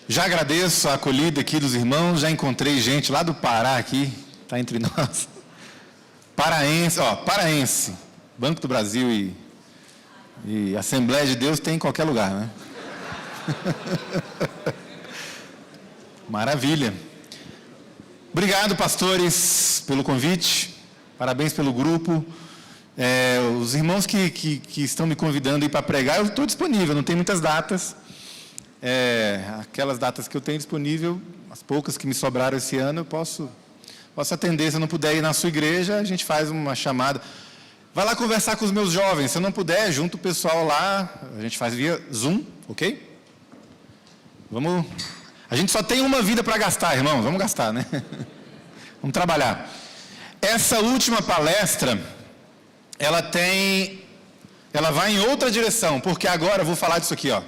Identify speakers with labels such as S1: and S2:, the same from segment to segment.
S1: Já agradeço a acolhida aqui dos irmãos, já encontrei gente lá do Pará aqui, está entre nós. Paraense, Banco do Brasil e Assembleia de Deus tem em qualquer lugar, né? Maravilha. Obrigado, pastores, pelo convite, parabéns pelo grupo. Os irmãos que estão me convidando para pregar, eu estou disponível, não tem muitas datas. Aquelas datas que eu tenho disponível, as poucas que me sobraram esse ano, eu posso atender. Se eu não puder ir na sua igreja, a gente faz uma chamada. Vai lá conversar com os meus jovens. Se eu não puder, junto o pessoal lá, a gente faz via Zoom, ok? A gente só tem uma vida para gastar, irmãos, vamos gastar, né? Vamos trabalhar. Essa última palestra, ela vai em outra direção, porque agora eu vou falar disso aqui, ó.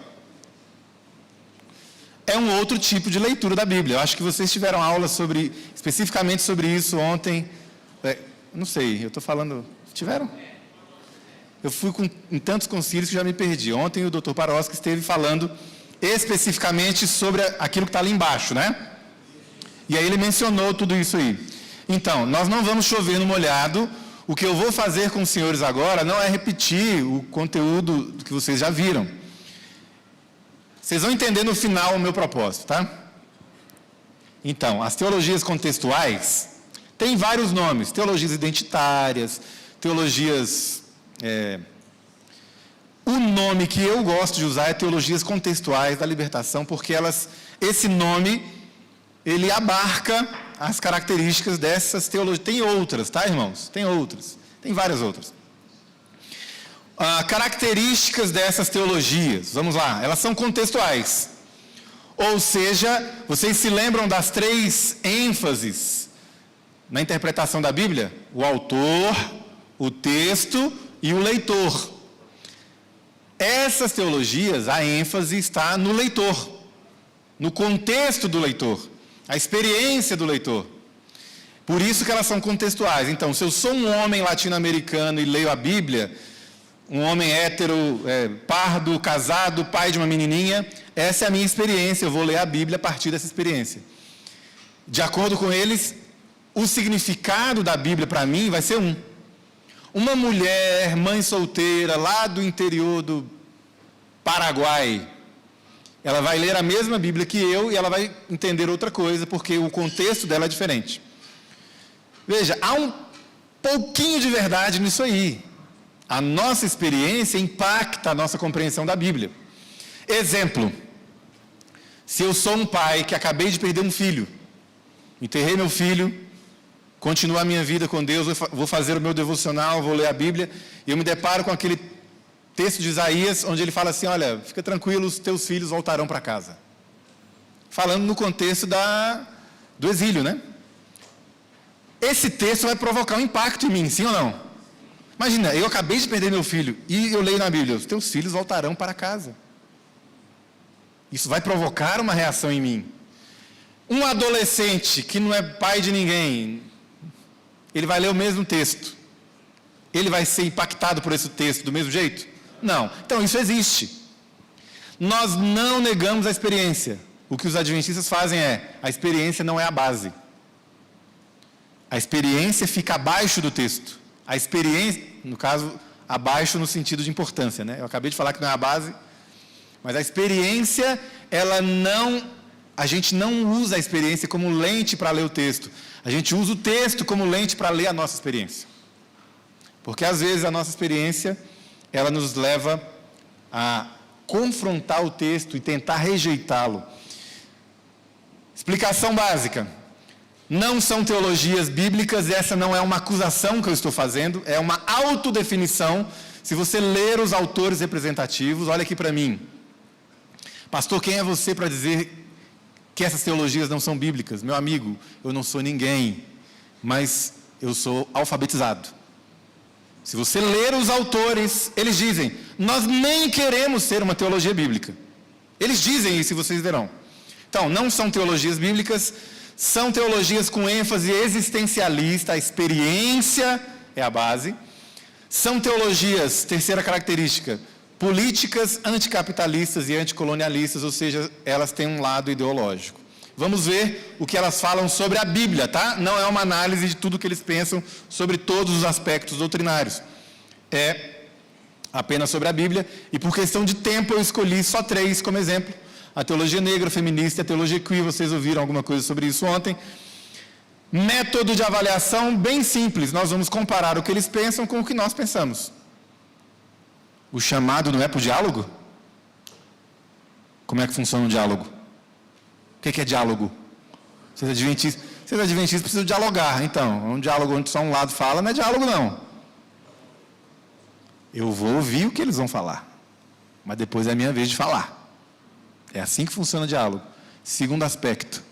S1: É um outro tipo de leitura da Bíblia. Eu acho que vocês tiveram aula especificamente sobre isso ontem. Não sei, eu estou falando... Tiveram? Eu fui em tantos concílios que já me perdi. Ontem o Dr. Paroski esteve falando especificamente sobre aquilo que está ali embaixo, né? E aí ele mencionou tudo isso aí. Então, nós não vamos chover no molhado. O que eu vou fazer com os senhores agora não é repetir o conteúdo que vocês já viram. Vocês vão entender no final o meu propósito, tá? Então, as teologias contextuais têm vários nomes. Teologias identitárias, teologias... O nome que eu gosto de usar é teologias contextuais da libertação, porque esse nome, ele abarca as características dessas teologias. Tem outras, tá, irmãos? Tem outras. Tem várias outras. Características dessas teologias, vamos lá, elas são contextuais. Ou seja, vocês se lembram das 3 ênfases na interpretação da Bíblia? O autor, o texto e o leitor. Essas teologias, a ênfase está no leitor, no contexto do leitor, a experiência do leitor. Por isso que elas são contextuais. Então, se eu sou um homem latino-americano e leio a Bíblia, um homem hétero, pardo, casado, pai de uma menininha, essa é a minha experiência, eu vou ler a Bíblia a partir dessa experiência. De acordo com eles, o significado da Bíblia para mim vai ser uma mulher, mãe solteira, lá do interior do Paraguai, ela vai ler a mesma Bíblia que eu e ela vai entender outra coisa, porque o contexto dela é diferente. Veja, há um pouquinho de verdade nisso aí. A nossa experiência impacta a nossa compreensão da Bíblia. Exemplo, se eu sou um pai que acabei de perder um filho, enterrei meu filho, continuo a minha vida com Deus, vou fazer o meu devocional, vou ler a Bíblia, e eu me deparo com aquele texto de Isaías, onde ele fala assim, olha, fica tranquilo, os teus filhos voltarão para casa. Falando no contexto do exílio, né? Esse texto vai provocar um impacto em mim, sim ou não? Imagina, eu acabei de perder meu filho, e eu leio na Bíblia, os teus filhos voltarão para casa. Isso vai provocar uma reação em mim. Um adolescente que não é pai de ninguém, ele vai ler o mesmo texto. Ele vai ser impactado por esse texto do mesmo jeito? Não. Então, isso existe. Nós não negamos a experiência. O que os adventistas fazem a experiência não é a base. A experiência fica abaixo do texto. A experiência, no caso, abaixo no sentido de importância, né? Eu acabei de falar que não é a base, mas a experiência, a gente não usa a experiência como lente para ler o texto. A gente usa o texto como lente para ler a nossa experiência. Porque, às vezes, a nossa experiência, ela nos leva a confrontar o texto e tentar rejeitá-lo. Explicação básica. Não são teologias bíblicas, essa não é uma acusação que eu estou fazendo, é uma autodefinição. Se você ler os autores representativos, olha aqui para mim. Pastor, quem é você para dizer que essas teologias não são bíblicas? Meu amigo, eu não sou ninguém, mas eu sou alfabetizado. Se você ler os autores, eles dizem, nós nem queremos ser uma teologia bíblica. Eles dizem isso, e vocês verão. Então, não são teologias bíblicas, são teologias com ênfase existencialista, a experiência é a base. São teologias, terceira característica, políticas anticapitalistas e anticolonialistas, ou seja, elas têm um lado ideológico. Vamos ver o que elas falam sobre a Bíblia, tá? Não é uma análise de tudo que eles pensam sobre todos os aspectos doutrinários. É apenas sobre a Bíblia, e por questão de tempo eu escolhi só 3 como exemplo. A teologia negra, feminista e a teologia queer, vocês ouviram alguma coisa sobre isso ontem. Método de avaliação bem simples, nós vamos comparar o que eles pensam com o que nós pensamos. O chamado não é para o diálogo? Como é que funciona um diálogo? O que é diálogo? Vocês adventistas precisam dialogar. Então, um diálogo onde só um lado fala não é diálogo, não. Eu vou ouvir o que eles vão falar, mas depois é a minha vez de falar. É assim que funciona o diálogo. Segundo aspecto,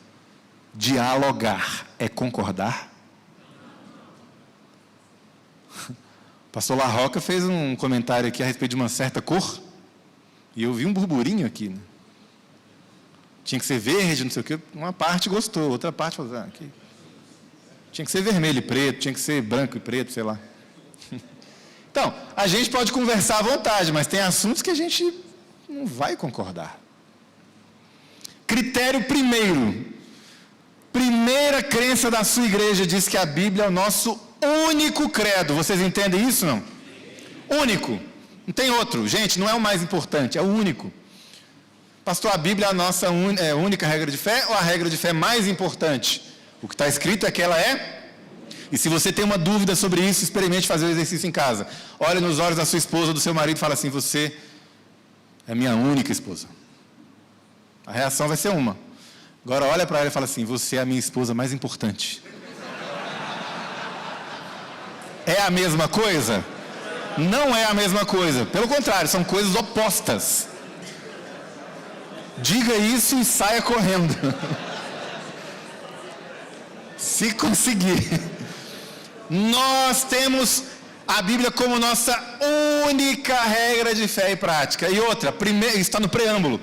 S1: dialogar é concordar? O pastor La Roca fez um comentário aqui a respeito de uma certa cor, e eu vi um burburinho aqui, né? Tinha que ser verde, não sei o quê. Uma parte gostou, outra parte falou, aqui. Tinha que ser vermelho e preto, tinha que ser branco e preto, sei lá. Então, a gente pode conversar à vontade, mas tem assuntos que a gente não vai concordar. Critério primeiro. Primeira crença da sua igreja diz que a Bíblia é o nosso único credo. Vocês entendem isso, não? Único. Não tem outro. Gente, não é o mais importante, é o único. Pastor, a Bíblia é a nossa única regra de fé ou a regra de fé mais importante? O que está escrito é que ela é. E se você tem uma dúvida sobre isso, experimente fazer o exercício em casa. Olhe nos olhos da sua esposa ou do seu marido e fala assim, você é minha única esposa. A reação vai ser uma. Agora olha para ela e fala assim, você é a minha esposa mais importante. É a mesma coisa? Não é a mesma coisa. Pelo contrário, são coisas opostas. Diga isso e saia correndo. Se conseguir. Nós temos a Bíblia como nossa única regra de fé e prática. E outra, está no preâmbulo.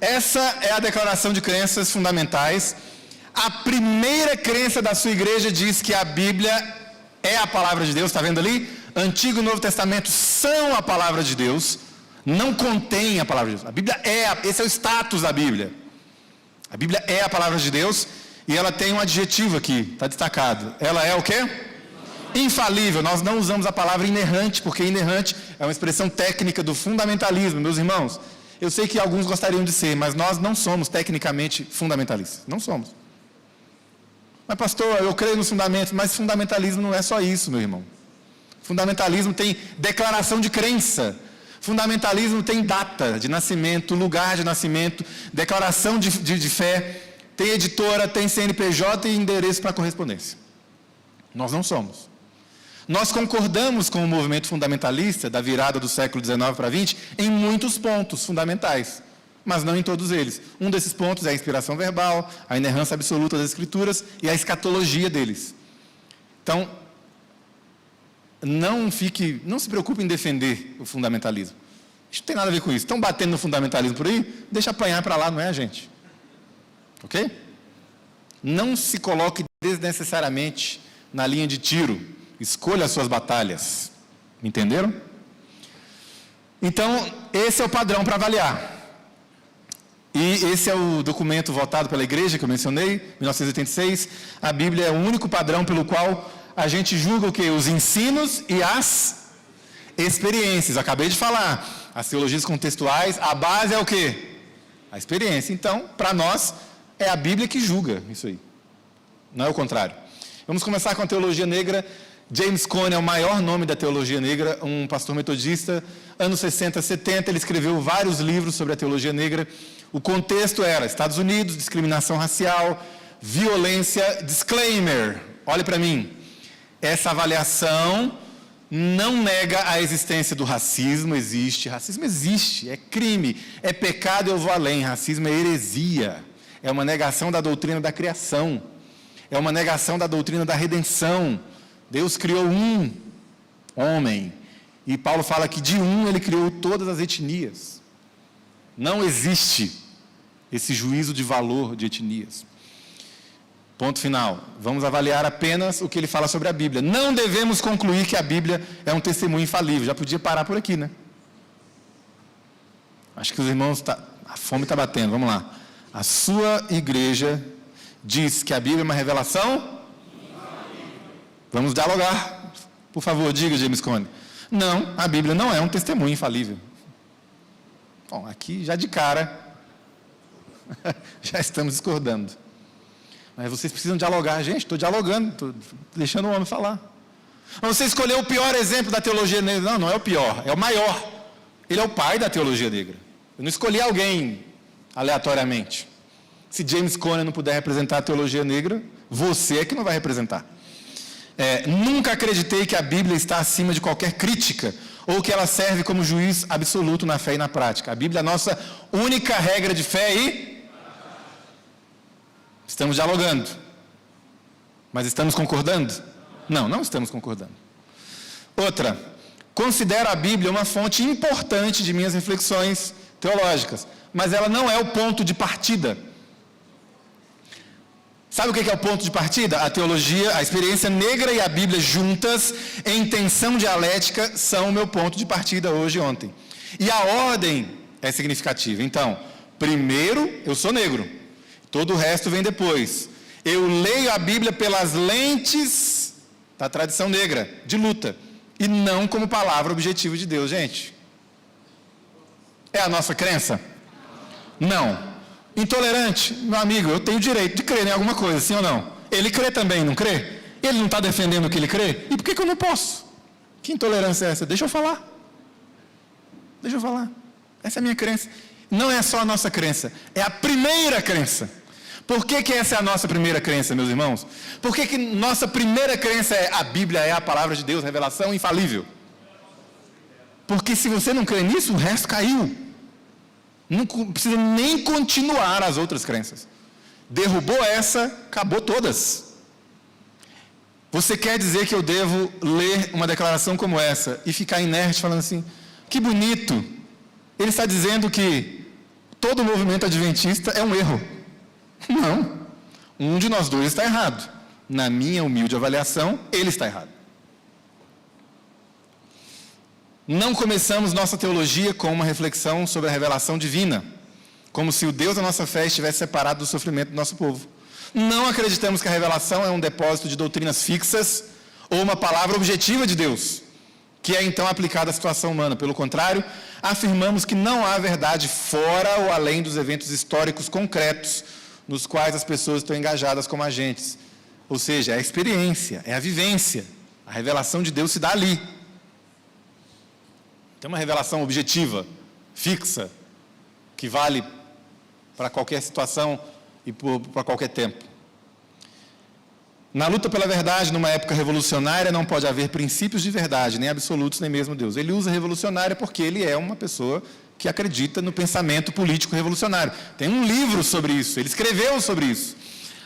S1: Essa é a declaração de crenças fundamentais. A primeira crença da sua igreja diz que a Bíblia é a palavra de Deus, está vendo ali? Antigo e Novo Testamento são a palavra de Deus, não contém a palavra de Deus. A Bíblia esse é o status da Bíblia. A Bíblia é a palavra de Deus e ela tem um adjetivo aqui, está destacado. Ela é o quê? Infalível. Nós não usamos a palavra inerrante, porque inerrante é uma expressão técnica do fundamentalismo, meus irmãos. Eu sei que alguns gostariam de ser, mas nós não somos tecnicamente fundamentalistas. Não somos. Mas pastor, eu creio nos fundamentos, mas fundamentalismo não é só isso, meu irmão. Fundamentalismo tem declaração de crença. Fundamentalismo tem data de nascimento, lugar de nascimento, declaração de fé, tem editora, tem CNPJ e endereço para correspondência. Nós não somos. Nós concordamos com o movimento fundamentalista da virada do século XIX para XX em muitos pontos fundamentais, mas não em todos eles. Um desses pontos é a inspiração verbal, a inerrância absoluta das Escrituras e a escatologia deles. Então, não se preocupe em defender o fundamentalismo. Isso não tem nada a ver com isso. Estão batendo no fundamentalismo por aí? Deixa apanhar para lá, não é a gente. Ok? Não se coloque desnecessariamente na linha de tiro. Escolha as suas batalhas. Entenderam? Então, esse é o padrão para avaliar. E esse é o documento votado pela igreja que eu mencionei, 1986. A Bíblia é o único padrão pelo qual a gente julga o quê? Os ensinos e as experiências. Acabei de falar. As teologias contextuais, a base é o quê? A experiência. Então, para nós, é a Bíblia que julga isso aí. Não é o contrário. Vamos começar com a teologia negra. James Cone é o maior nome da teologia negra, um pastor metodista, anos 60, 70, ele escreveu vários livros sobre a teologia negra. O contexto era Estados Unidos, discriminação racial, violência, disclaimer, olhe para mim, essa avaliação não nega a existência do racismo, racismo existe, é crime, é pecado, eu vou além, racismo é heresia, é uma negação da doutrina da criação, é uma negação da doutrina da redenção. Deus criou um homem, e Paulo fala que de um ele criou todas as etnias. Não existe esse juízo de valor de etnias. Ponto final. Vamos avaliar apenas o que ele fala sobre a Bíblia. Não devemos concluir que a Bíblia é um testemunho infalível. Já podia parar por aqui, né? Acho que os irmãos, a fome está batendo, vamos lá. A sua igreja diz que a Bíblia é uma revelação? Vamos dialogar. Por favor, diga, James Cone. Não, a Bíblia não é um testemunho infalível. Bom, aqui já de cara, já estamos discordando. Mas vocês precisam dialogar. Gente, estou dialogando, estou deixando o homem falar. Mas você escolheu o pior exemplo da teologia negra. Não, não é o pior, é o maior. Ele é o pai da teologia negra. Eu não escolhi alguém aleatoriamente. Se James Cone não puder representar a teologia negra, você é que não vai representar. Nunca acreditei que a Bíblia está acima de qualquer crítica, ou que ela serve como juiz absoluto na fé e na prática. A Bíblia é a nossa única regra de fé e... Estamos dialogando. Mas estamos concordando? Não, não estamos concordando. Outra, considero a Bíblia uma fonte importante de minhas reflexões teológicas, mas ela não é o ponto de partida. Sabe o que é o ponto de partida? A teologia, a experiência negra e a Bíblia juntas, em tensão dialética, são o meu ponto de partida hoje e ontem. E a ordem é significativa. Então, primeiro, eu sou negro. Todo o resto vem depois. Eu leio a Bíblia pelas lentes da tradição negra, de luta, e não como palavra objetiva de Deus, gente. É a nossa crença? Não. Intolerante, meu amigo, eu tenho o direito de crer em alguma coisa, sim ou não? Ele crê também, não crê? Ele não está defendendo o que ele crê? E por que eu não posso? Que intolerância é essa? Deixa eu falar. Deixa eu falar. Essa é a minha crença. Não é só a nossa crença, é a primeira crença. Por que essa é a nossa primeira crença, meus irmãos? Por que nossa primeira crença é a Bíblia é a palavra de Deus, revelação infalível? Porque se você não crê nisso, o resto caiu. Não precisa nem continuar as outras crenças. Derrubou essa, acabou todas. Você quer dizer que eu devo ler uma declaração como essa e ficar inerte falando assim, que bonito, ele está dizendo que todo movimento adventista é um erro. Não, um de nós dois está errado. Na minha humilde avaliação, ele está errado. Não começamos nossa teologia com uma reflexão sobre a revelação divina, como se o Deus da nossa fé estivesse separado do sofrimento do nosso povo. Não acreditamos que a revelação é um depósito de doutrinas fixas ou uma palavra objetiva de Deus, que é então aplicada à situação humana. Pelo contrário, afirmamos que não há verdade fora ou além dos eventos históricos concretos nos quais as pessoas estão engajadas como agentes. Ou seja, é a experiência, é a vivência. A revelação de Deus se dá ali. Tem uma revelação objetiva, fixa, que vale para qualquer situação e para qualquer tempo. Na luta pela verdade, numa época revolucionária, não pode haver princípios de verdade, nem absolutos, nem mesmo Deus. Ele usa revolucionária porque ele é uma pessoa que acredita no pensamento político revolucionário. Tem um livro sobre isso, ele escreveu sobre isso.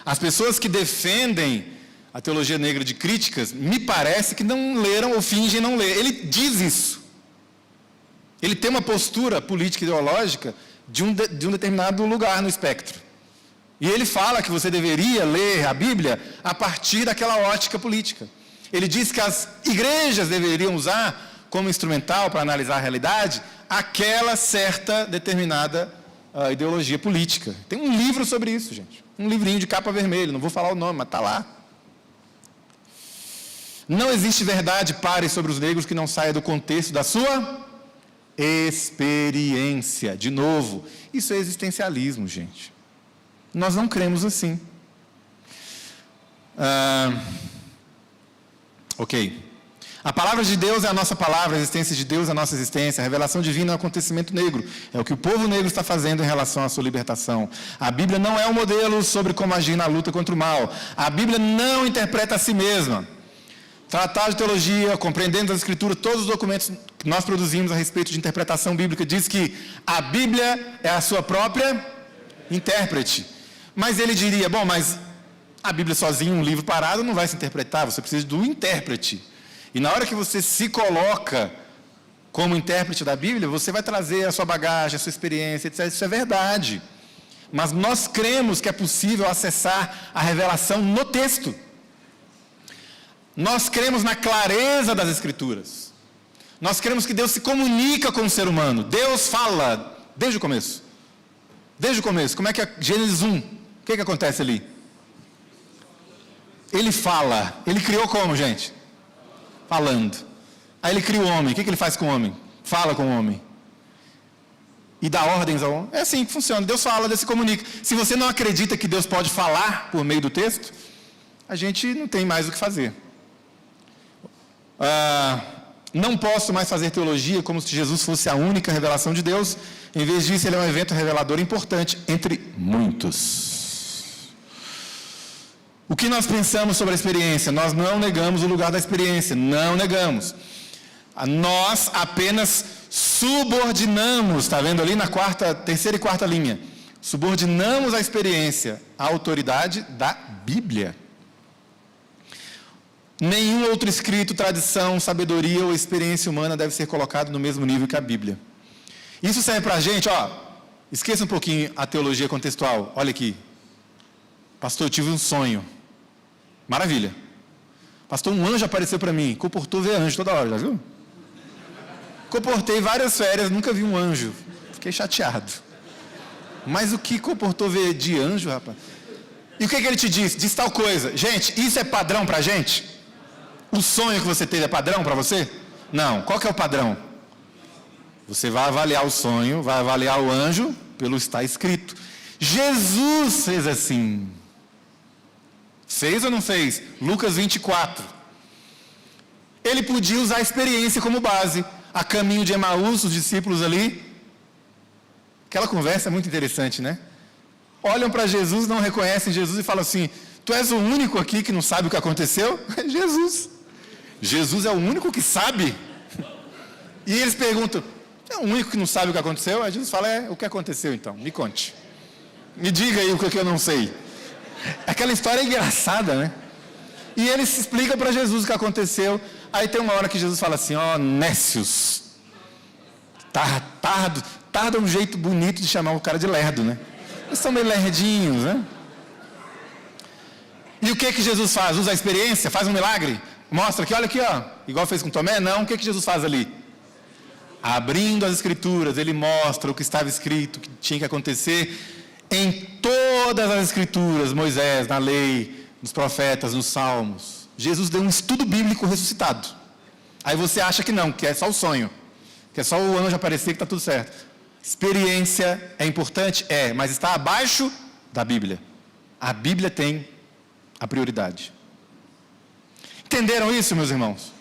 S1: As pessoas que defendem a teologia negra de críticas, me parece que não leram ou fingem não ler. Ele diz isso. Ele tem uma postura política ideológica de um determinado lugar no espectro. E ele fala que você deveria ler a Bíblia a partir daquela ótica política. Ele diz que as igrejas deveriam usar como instrumental para analisar a realidade aquela certa determinada ideologia política. Tem um livro sobre isso, gente. Um livrinho de capa vermelha, não vou falar o nome, mas está lá. Não existe verdade pare sobre os negros que não saia do contexto da sua experiência. De novo, isso é existencialismo, gente. Nós não cremos assim. Ok. A palavra de Deus é a nossa palavra, a existência de Deus é a nossa existência, a revelação divina é um acontecimento negro. É o que o povo negro está fazendo em relação à sua libertação. A Bíblia não é um modelo sobre como agir na luta contra o mal. A Bíblia não interpreta a si mesma. Tratado de Teologia, Compreendendo as Escrituras, todos os documentos que nós produzimos a respeito de interpretação bíblica diz que a Bíblia é a sua própria intérprete. Mas ele diria, bom, mas a Bíblia sozinha, um livro parado, não vai se interpretar, você precisa do intérprete. E na hora que você se coloca como intérprete da Bíblia, você vai trazer a sua bagagem, a sua experiência, etc. Isso é verdade. Mas nós cremos que é possível acessar a revelação no texto. Nós cremos na clareza das Escrituras. Nós cremos que Deus se comunica com o ser humano. Deus fala, desde o começo. Desde o começo. Como é que é Gênesis 1? O que acontece ali? Ele fala. Ele criou como, gente? Falando. Aí ele cria o homem. O que ele faz com o homem? Fala com o homem. E dá ordens ao homem. É assim que funciona. Deus fala, Deus se comunica. Se você não acredita que Deus pode falar por meio do texto, a gente não tem mais o que fazer. Não posso mais fazer teologia como se Jesus fosse a única revelação de Deus. Em vez disso, ele é um evento revelador importante entre muitos. O que nós pensamos sobre a experiência? Nós não negamos o lugar da experiência, não negamos. Nós apenas subordinamos, está vendo ali na terceira e quarta linha, subordinamos a experiência à autoridade da Bíblia. Nenhum outro escrito, tradição, sabedoria ou experiência humana deve ser colocado no mesmo nível que a Bíblia. Isso serve para a gente, esqueça um pouquinho a teologia contextual. Olha aqui. Pastor, eu tive um sonho. Maravilha. Pastor, um anjo apareceu para mim. Comportou ver anjo toda hora, já viu? Comportei várias férias, nunca vi um anjo. Fiquei chateado. Mas o que comportou ver de anjo, rapaz? E o que ele te disse? Diz tal coisa. Gente, isso é padrão para a gente? O sonho que você teve é padrão para você? Não. Qual que é o padrão? Você vai avaliar o sonho, vai avaliar o anjo pelo está escrito. Jesus fez assim. Fez ou não fez? Lucas 24. Ele podia usar a experiência como base. A caminho de Emaús, os discípulos ali. Aquela conversa é muito interessante, né? Olham para Jesus, não reconhecem Jesus e falam assim: tu és o único aqui que não sabe o que aconteceu? É Jesus. Jesus é o único que sabe. E eles perguntam: é o único que não sabe o que aconteceu? Aí Jesus fala: o que aconteceu então? Me conte. Me diga aí o que eu não sei. Aquela história é engraçada, né? E ele se explica para Jesus o que aconteceu. Aí tem uma hora que Jesus fala assim: nécios. Tarda um jeito bonito de chamar o cara de lerdo, né? Eles são meio lerdinhos, né? E o que Jesus faz? Usa a experiência? Faz um milagre? Mostra que, olha aqui, igual fez com Tomé? Não, o que Jesus faz ali? Abrindo as escrituras, ele mostra o que estava escrito, o que tinha que acontecer em todas as escrituras, Moisés, na lei, nos profetas, nos salmos. Jesus deu um estudo bíblico ressuscitado. Aí você acha que não, que é só o sonho, que é só o anjo aparecer que está tudo certo. Experiência é importante? É, mas está abaixo da Bíblia. A Bíblia tem a prioridade. Entenderam isso, meus irmãos?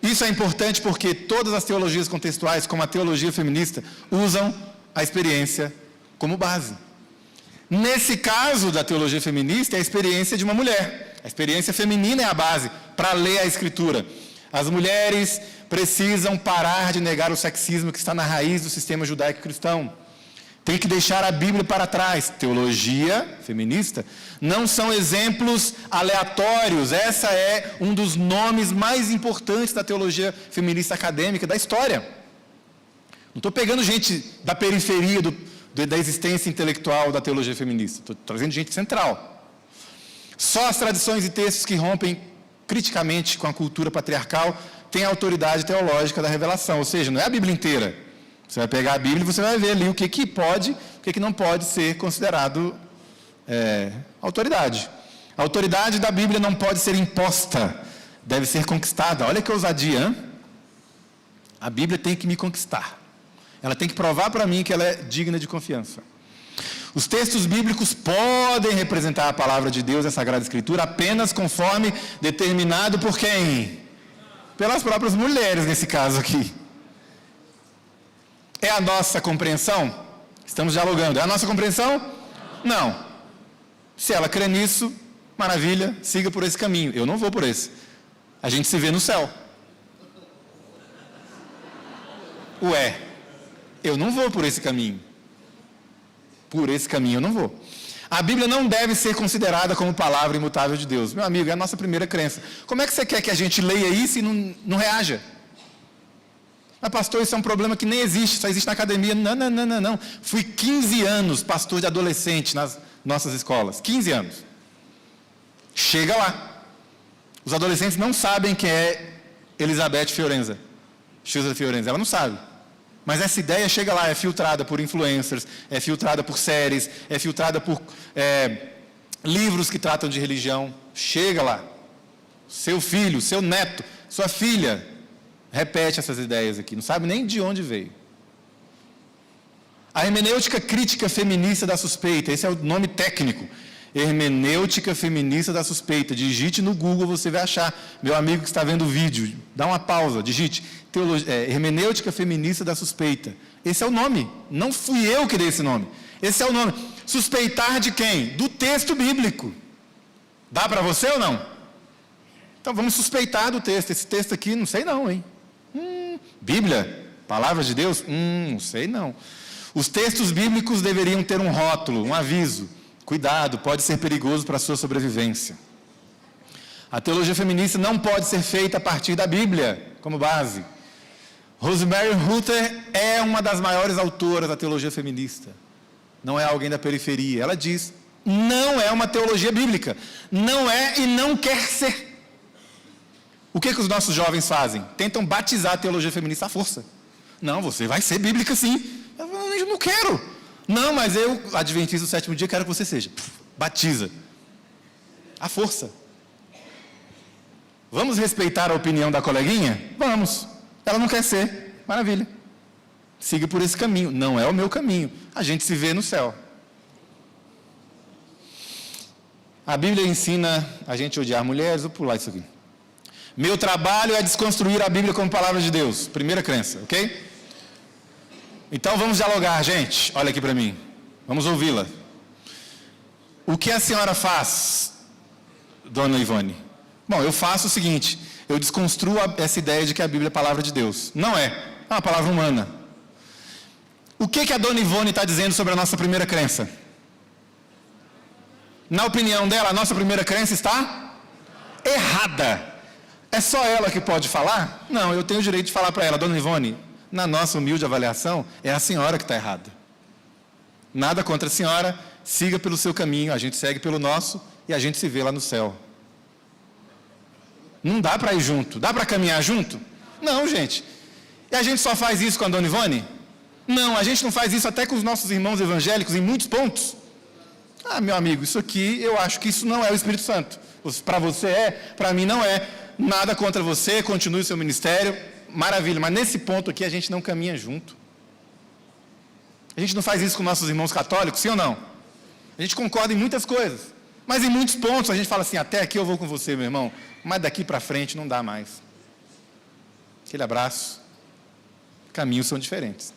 S1: Isso é importante porque todas as teologias contextuais, como a teologia feminista, usam a experiência como base. Nesse caso da teologia feminista, é a experiência de uma mulher. A experiência feminina é a base para ler a Escritura. As mulheres precisam parar de negar o sexismo que está na raiz do sistema judaico-cristão. Tem que deixar a Bíblia para trás. Teologia feminista não são exemplos aleatórios. Essa é um dos nomes mais importantes da teologia feminista acadêmica da história. Não estou pegando gente da periferia da existência intelectual da teologia feminista. Estou trazendo gente central. Só as tradições e textos que rompem criticamente com a cultura patriarcal têm a autoridade teológica da revelação. Ou seja, não é a Bíblia inteira. Você vai pegar a Bíblia e você vai ver ali o que pode, o que não pode ser considerado autoridade. A autoridade da Bíblia não pode ser imposta, deve ser conquistada. Olha que ousadia, hein? A Bíblia tem que me conquistar. Ela tem que provar para mim que ela é digna de confiança. Os textos bíblicos podem representar a palavra de Deus, a Sagrada Escritura, apenas conforme determinado por quem? Pelas próprias mulheres, nesse caso aqui. É a nossa compreensão? Estamos dialogando. É a nossa compreensão? Não. Se ela crê nisso, maravilha, siga por esse caminho. Eu não vou por esse. A gente se vê no céu. Ué, eu não vou por esse caminho. Por esse caminho eu não vou. A Bíblia não deve ser considerada como palavra imutável de Deus. Meu amigo, é a nossa primeira crença. Como é que você quer que a gente leia isso e não reaja? Mas pastor, isso é um problema que nem existe, só existe na academia. Não. Fui 15 anos pastor de adolescente nas nossas escolas. 15 anos. Chega lá. Os adolescentes não sabem quem é Elizabeth Fiorenza. Ela não sabe. Mas essa ideia chega lá, é filtrada por influencers, é filtrada por séries, é filtrada por livros que tratam de religião. Chega lá. Seu filho, seu neto, sua filha, repete essas ideias aqui, não sabe nem de onde veio. A hermenêutica crítica feminista da suspeita, esse é o nome técnico. Hermenêutica feminista da suspeita. Digite no Google, você vai achar. Meu amigo que está vendo o vídeo, dá uma pausa, digite. Hermenêutica feminista da suspeita. Esse é o nome. Não fui eu que dei esse nome. Esse é o nome. Suspeitar de quem? Do texto bíblico. Dá para você ou não? Então vamos suspeitar do texto. Esse texto aqui, não sei não, hein? Bíblia? Palavra de Deus? Não sei não. Os textos bíblicos deveriam ter um rótulo, um aviso. Cuidado, pode ser perigoso para a sua sobrevivência. A teologia feminista não pode ser feita a partir da Bíblia, como base. Rosemary Ruther é uma das maiores autoras da teologia feminista. Não é alguém da periferia. Ela diz, não é uma teologia bíblica. Não é e não quer ser. O que os nossos jovens fazem? Tentam batizar a teologia feminista à força. Não, você vai ser bíblica sim. Eu não quero. Não, mas eu, adventista do sétimo dia, quero que você seja. Batiza. À força. Vamos respeitar a opinião da coleguinha? Vamos. Ela não quer ser. Maravilha. Siga por esse caminho. Não é o meu caminho. A gente se vê no céu. A Bíblia ensina a gente a odiar mulheres. Vou pular isso aqui. Meu trabalho é desconstruir a Bíblia como palavra de Deus. Primeira crença, ok? Então vamos dialogar, gente. Olha aqui para mim. Vamos ouvi-la. O que a senhora faz, dona Ivone? Bom, eu faço o seguinte. Eu desconstruo essa ideia de que a Bíblia é a palavra de Deus. Não é. É uma palavra humana. O que a dona Ivone está dizendo sobre a nossa primeira crença? Na opinião dela, a nossa primeira crença está errada. É só ela que pode falar? Não, eu tenho o direito de falar para ela. Dona Ivone, na nossa humilde avaliação, é a senhora que está errada. Nada contra a senhora, siga pelo seu caminho, a gente segue pelo nosso e a gente se vê lá no céu. Não dá para ir junto, dá para caminhar junto? Não, gente. E a gente só faz isso com a dona Ivone? Não, a gente não faz isso até com os nossos irmãos evangélicos em muitos pontos. Ah, meu amigo, isso aqui, eu acho que isso não é o Espírito Santo. Para você é, para mim não é. Nada contra você, continue o seu ministério. Maravilha, mas nesse ponto aqui a gente não caminha junto. A gente não faz isso com nossos irmãos católicos, sim ou não? A gente concorda em muitas coisas, mas em muitos pontos a gente fala assim, até aqui eu vou com você, meu irmão, mas daqui para frente não dá mais. Aquele abraço. Caminhos são diferentes.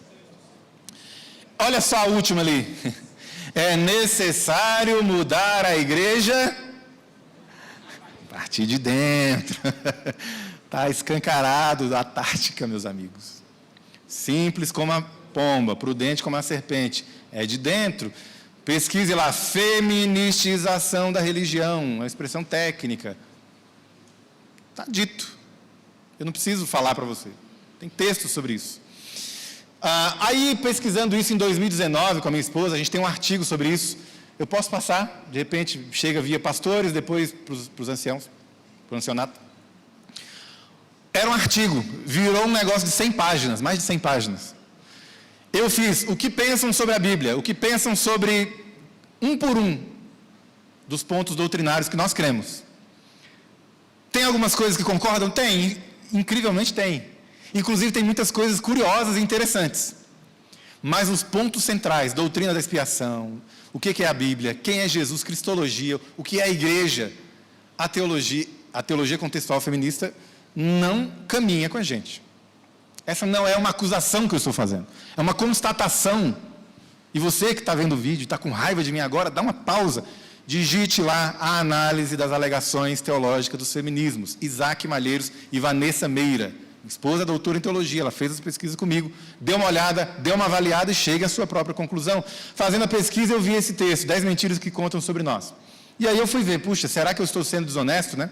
S1: Olha só a última ali. É necessário mudar a igreja a partir de dentro. Está escancarado a tática, meus amigos. Simples como a pomba, prudente como a serpente. É de dentro. Pesquise lá, feministização da religião, uma expressão técnica. Está dito. Eu não preciso falar para você. Tem texto sobre isso. Aí, pesquisando isso em 2019 com a minha esposa, a gente tem um artigo sobre isso. Eu posso passar, de repente, chega via pastores, depois para os anciãos, para o ancianato. Era um artigo, virou um negócio de 100 páginas, mais de 100 páginas. Eu fiz o que pensam sobre a Bíblia, o que pensam sobre, um por um, dos pontos doutrinários que nós cremos. Tem algumas coisas que concordam? Tem, incrivelmente tem. Inclusive tem muitas coisas curiosas e interessantes. Mas os pontos centrais, doutrina da expiação, o que é a Bíblia, quem é Jesus, cristologia, o que é a igreja, a teologia contextual feminista não caminha com a gente. Essa não é uma acusação que eu estou fazendo, é uma constatação. E você que está vendo o vídeo, está com raiva de mim agora, dá uma pausa, digite lá a análise das alegações teológicas dos feminismos, Isaac Malheiros e Vanessa Meira. Esposa doutora em teologia, ela fez as pesquisas comigo, deu uma olhada, deu uma avaliada e chega à sua própria conclusão. Fazendo a pesquisa eu vi esse texto, 10 mentiras que contam sobre nós. E aí eu fui ver, puxa, será que eu estou sendo desonesto, né?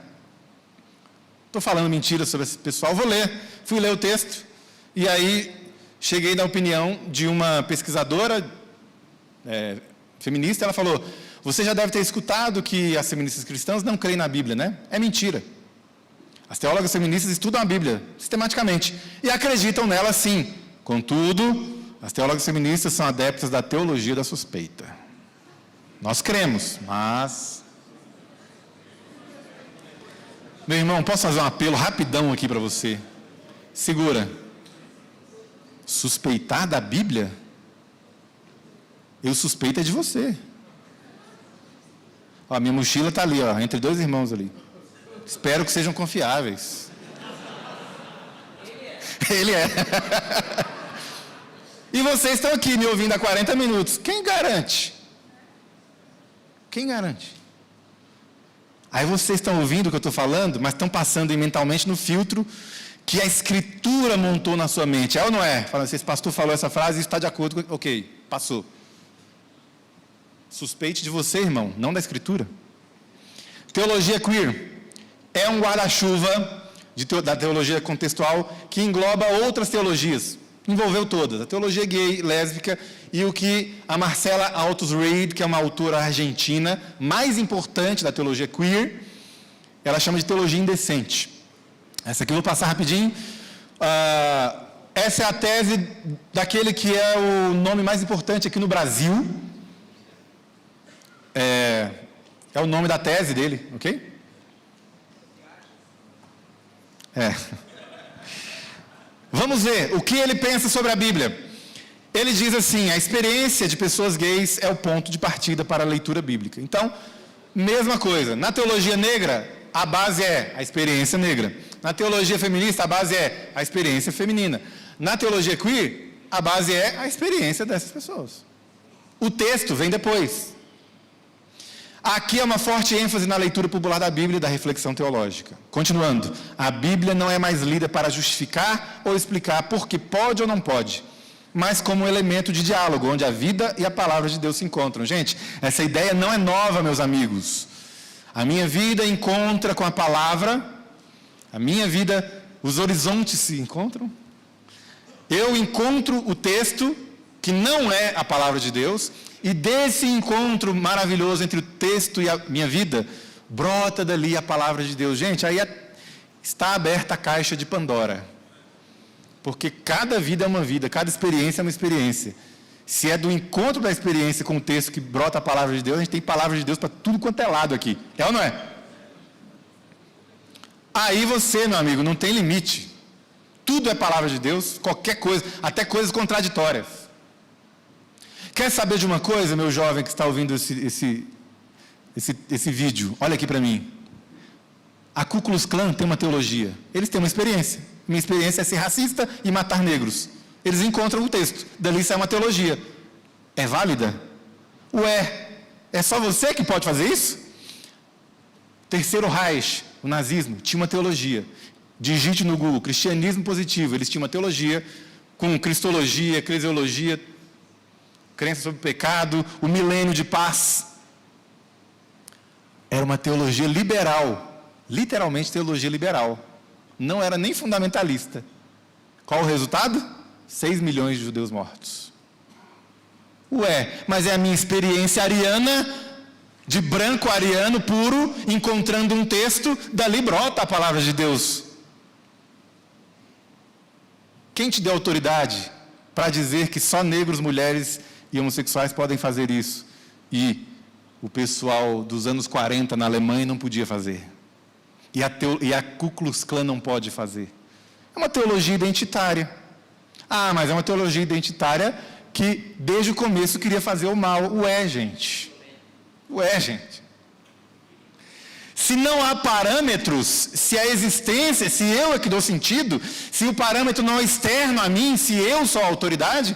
S1: Estou falando mentiras sobre esse pessoal, vou ler. Fui ler o texto e aí cheguei na opinião de uma pesquisadora feminista, ela falou, você já deve ter escutado que as feministas cristãs não creem na Bíblia, né? É mentira. As teólogas feministas estudam a Bíblia, sistematicamente, e acreditam nela sim. Contudo, as teólogas feministas são adeptas da teologia da suspeita. Nós cremos, mas... Meu irmão, posso fazer um apelo rapidão aqui para você? Segura. Suspeitar da Bíblia? Eu suspeito é de você. Ó, minha mochila está ali, ó, entre dois irmãos ali. Espero que sejam confiáveis. Ele é. E vocês estão aqui me ouvindo há 40 minutos. Quem garante? Quem garante? Aí vocês estão ouvindo o que eu estou falando, mas estão passando mentalmente no filtro que a Escritura montou na sua mente. É ou não é? Fala assim, esse pastor falou essa frase e está de acordo com... Ok, passou. Suspeite de você, irmão, não da Escritura. Teologia queer é um guarda-chuva da teologia contextual que engloba outras teologias. Envolveu todas. A teologia gay, lésbica e o que a Marcela Altos Reid, que é uma autora argentina, mais importante da teologia queer, ela chama de teologia indecente. Essa aqui eu vou passar rapidinho. Essa é a tese daquele que é o nome mais importante aqui no Brasil. É o nome da tese dele, ok? Vamos ver o que ele pensa sobre a Bíblia. Ele diz assim, a experiência de pessoas gays é o ponto de partida para a leitura bíblica. Então, mesma coisa, na teologia negra, a base é a experiência negra. Na teologia feminista, a base é a experiência feminina. Na teologia queer, a base é a experiência dessas pessoas. O texto vem depois. Aqui é uma forte ênfase na leitura popular da Bíblia e da reflexão teológica. Continuando, a Bíblia não é mais lida para justificar ou explicar por que pode ou não pode, mas como um elemento de diálogo, onde a vida e a palavra de Deus se encontram. Gente, essa ideia não é nova, meus amigos. A minha vida encontra com a palavra, a minha vida, os horizontes se encontram. Eu encontro o texto, que não é a palavra de Deus, e desse encontro maravilhoso entre o texto e a minha vida, brota dali a palavra de Deus. Gente, aí está aberta a caixa de Pandora. Porque cada vida é uma vida, cada experiência é uma experiência. Se é do encontro da experiência com o texto que brota a palavra de Deus, a gente tem palavra de Deus para tudo quanto é lado aqui. É ou não é? Aí você, meu amigo, não tem limite. Tudo é palavra de Deus, qualquer coisa, até coisas contraditórias. Quer saber de uma coisa, meu jovem que está ouvindo esse vídeo? Olha aqui para mim. A Ku Klux Klan tem uma teologia. Eles têm uma experiência. Minha experiência é ser racista e matar negros. Eles encontram o texto. Dali sai uma teologia. É válida? Ué, é só você que pode fazer isso? Terceiro Reich, o nazismo, tinha uma teologia. Digite no Google, cristianismo positivo. Eles tinham uma teologia com cristologia, eclesiologia, crença sobre o pecado, o milênio de paz. Era uma teologia liberal, literalmente teologia liberal. Não era nem fundamentalista. Qual o resultado? 6 milhões de judeus mortos. Ué, mas é a minha experiência ariana, de branco ariano puro, encontrando um texto, dali brota a palavra de Deus. Quem te deu autoridade para dizer que só negros, mulheres e homossexuais podem fazer isso? E o pessoal dos anos 40 na Alemanha não podia fazer. E a Ku Klux Klan não pode fazer. É uma teologia identitária. Ah, mas é uma teologia identitária que desde o começo queria fazer o mal. Ué, gente. Se não há parâmetros, se a existência, se eu é que dou sentido, se o parâmetro não é externo a mim, se eu sou a autoridade,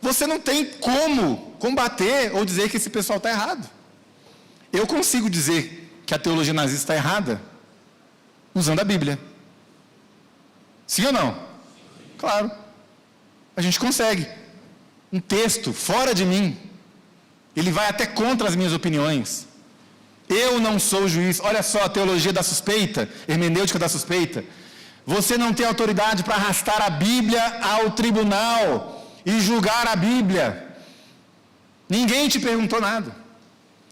S1: você não tem como combater ou dizer que esse pessoal está errado. Eu consigo dizer que a teologia nazista está errada usando a Bíblia. Sim ou não? Claro. A gente consegue. Um texto fora de mim, ele vai até contra as minhas opiniões. Eu não sou juiz. Olha só a teologia da suspeita, hermenêutica da suspeita. Você não tem autoridade para arrastar a Bíblia ao tribunal e julgar a Bíblia. Ninguém te perguntou nada.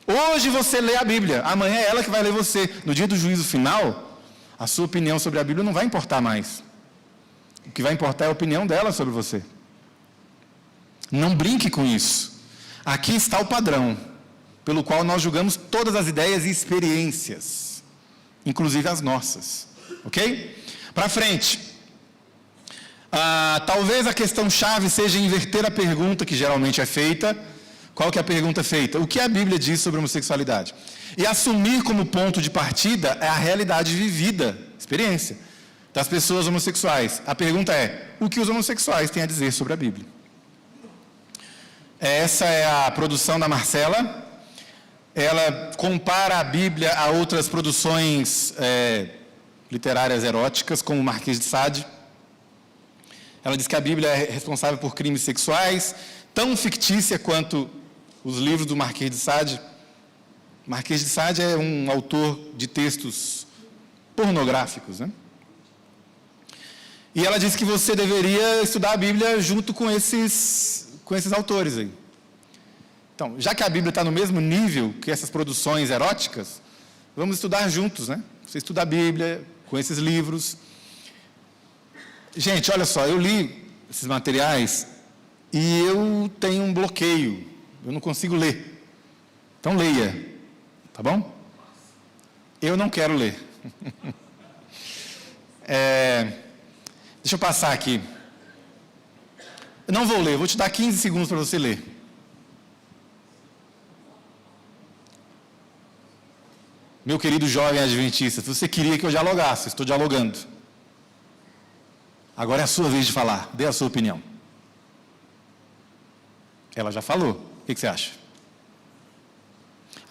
S1: Hoje você lê a Bíblia, amanhã é ela que vai ler você. No dia do juízo final, a sua opinião sobre a Bíblia não vai importar mais. O que vai importar é a opinião dela sobre você. Não brinque com isso. Aqui está o padrão, pelo qual nós julgamos todas as ideias e experiências, inclusive as nossas. Ok? Para frente. Talvez a questão-chave seja inverter a pergunta que geralmente é feita. Qual que é a pergunta feita? O que a Bíblia diz sobre a homossexualidade? E assumir como ponto de partida é a realidade vivida, experiência, das pessoas homossexuais. A pergunta é, o que os homossexuais têm a dizer sobre a Bíblia? Essa é a produção da Marcela. Ela compara a Bíblia a outras produções literárias eróticas, como o Marquês de Sade. Ela diz que a Bíblia é responsável por crimes sexuais, tão fictícia quanto os livros do Marquês de Sade. Marquês de Sade é um autor de textos pornográficos, né? E ela diz que você deveria estudar a Bíblia junto com esses autores aí. Então, já que a Bíblia está no mesmo nível que essas produções eróticas, vamos estudar juntos, né? Você estuda a Bíblia com esses livros. Gente, olha só, eu li esses materiais e eu tenho um bloqueio. Eu não consigo ler. Então leia, tá bom? Eu não quero ler. Deixa eu passar aqui. Eu não vou ler, eu vou te dar 15 segundos para você ler. Meu querido jovem adventista, se você queria que eu dialogasse, estou dialogando. Agora é a sua vez de falar, dê a sua opinião. Ela já falou, o que você acha?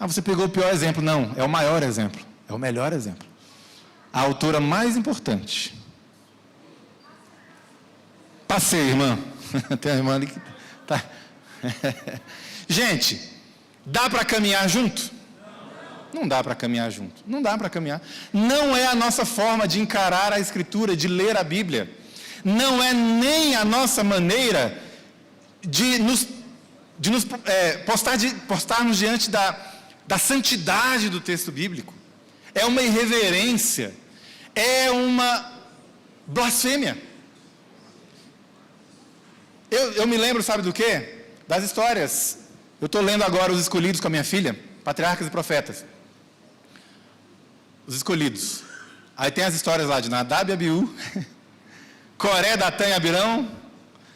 S1: Você pegou o pior exemplo. Não, é o maior exemplo, é o melhor exemplo. A autora mais importante. Passei, irmã. Tem a irmã ali que tá. Gente, dá para caminhar junto? Não dá para caminhar junto. Não dá para caminhar. Não é a nossa forma de encarar a Escritura, de ler a Bíblia. Não é nem a nossa maneira de postarmos diante da santidade do texto bíblico. É uma irreverência. É uma blasfêmia. Eu me lembro, sabe do quê? Das histórias. Eu estou lendo agora Os Escolhidos com a minha filha, Patriarcas e Profetas. Os Escolhidos. Aí tem as histórias lá de Nadab e Abiú, Coré, Datã e Abirão.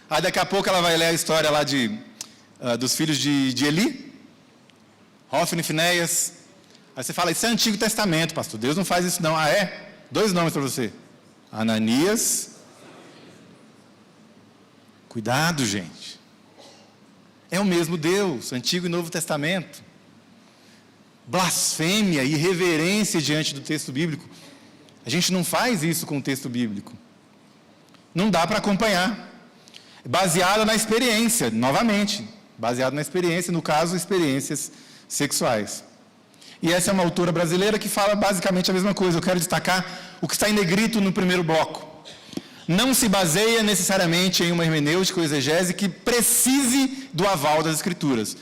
S1: Aí daqui a pouco ela vai ler a história lá dos filhos de Eli, Hófni e Finéias. Aí você fala, isso é Antigo Testamento, pastor. Deus não faz isso não. Ah, é? 2 nomes para você. Ananias. Cuidado, gente. É o mesmo Deus, Antigo e Novo Testamento. Blasfêmia, irreverência diante do texto bíblico. A gente não faz isso com o texto bíblico. Não dá para acompanhar. Baseado na experiência, novamente. Baseado na experiência, no caso, experiências sexuais. E essa é uma autora brasileira que fala basicamente a mesma coisa. Eu quero destacar o que está em negrito no primeiro bloco. Não se baseia necessariamente em uma hermenêutica ou exegese que precise do aval das Escrituras.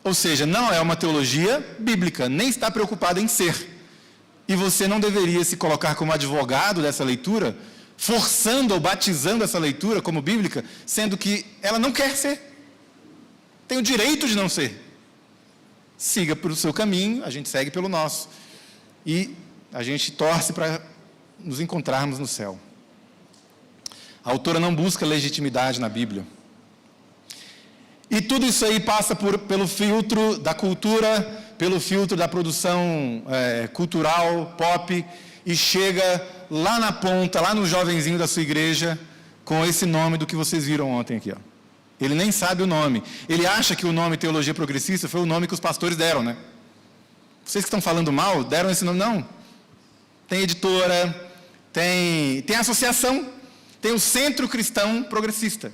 S1: Ou seja, não é uma teologia bíblica, nem está preocupada em ser. E você não deveria se colocar como advogado dessa leitura, forçando ou batizando essa leitura como bíblica, sendo que ela não quer ser. Tem o direito de não ser. Siga pelo seu caminho, a gente segue pelo nosso. E a gente torce para nos encontrarmos no céu. A autora não busca legitimidade na Bíblia. E tudo isso aí passa pelo filtro da cultura, pelo filtro da produção cultural, pop, e chega lá na ponta, lá no jovenzinho da sua igreja, com esse nome do que vocês viram ontem aqui. Ó. Ele nem sabe o nome. Ele acha que o nome Teologia Progressista foi o nome que os pastores deram, né? Vocês que estão falando mal, deram esse nome? Não. Tem editora, tem associação, tem o Centro Cristão Progressista,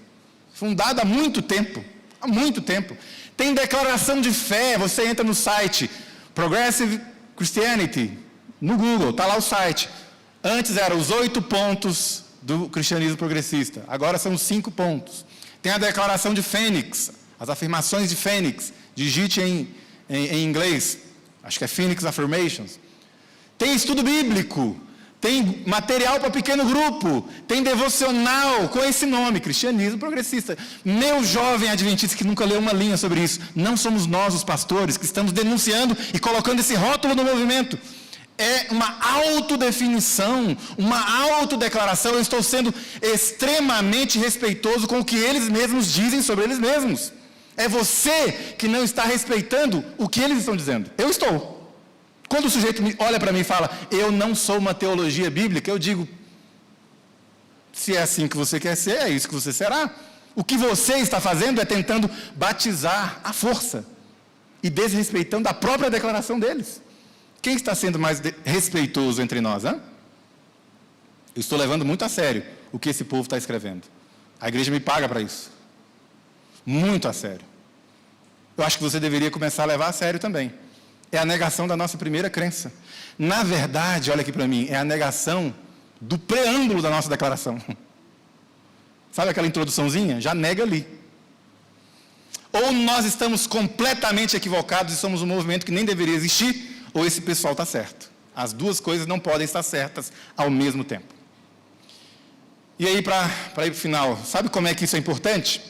S1: fundado há muito tempo. Há muito tempo. Tem declaração de fé, você entra no site Progressive Christianity, no Google, está lá o site. Antes eram os 8 pontos do cristianismo progressista, agora são os 5 pontos. Tem a declaração de Fênix, as afirmações de Fênix, digite em inglês, acho que é Phoenix Affirmations. Tem estudo bíblico, tem material para pequeno grupo, tem devocional com esse nome, cristianismo progressista. Meu jovem adventista que nunca leu uma linha sobre isso, não somos nós os pastores que estamos denunciando e colocando esse rótulo no movimento. É uma autodefinição, uma autodeclaração. Eu estou sendo extremamente respeitoso com o que eles mesmos dizem sobre eles mesmos. É você que não está respeitando o que eles estão dizendo. Eu estou. Quando o sujeito olha para mim e fala, eu não sou uma teologia bíblica, eu digo, se é assim que você quer ser, é isso que você será. O que você está fazendo é tentando batizar à força e desrespeitando a própria declaração deles. Quem está sendo mais respeitoso entre nós, hein? Eu estou levando muito a sério o que esse povo está escrevendo. A igreja me paga para isso. Muito a sério. Eu acho que você deveria começar a levar a sério também. É a negação da nossa primeira crença. Na verdade, olha aqui para mim, é a negação do preâmbulo da nossa declaração. Sabe aquela introduçãozinha? Já nega ali. Ou nós estamos completamente equivocados e somos um movimento que nem deveria existir, ou esse pessoal está certo. As duas coisas não podem estar certas ao mesmo tempo. E aí, para ir para o final, sabe como é que isso é importante?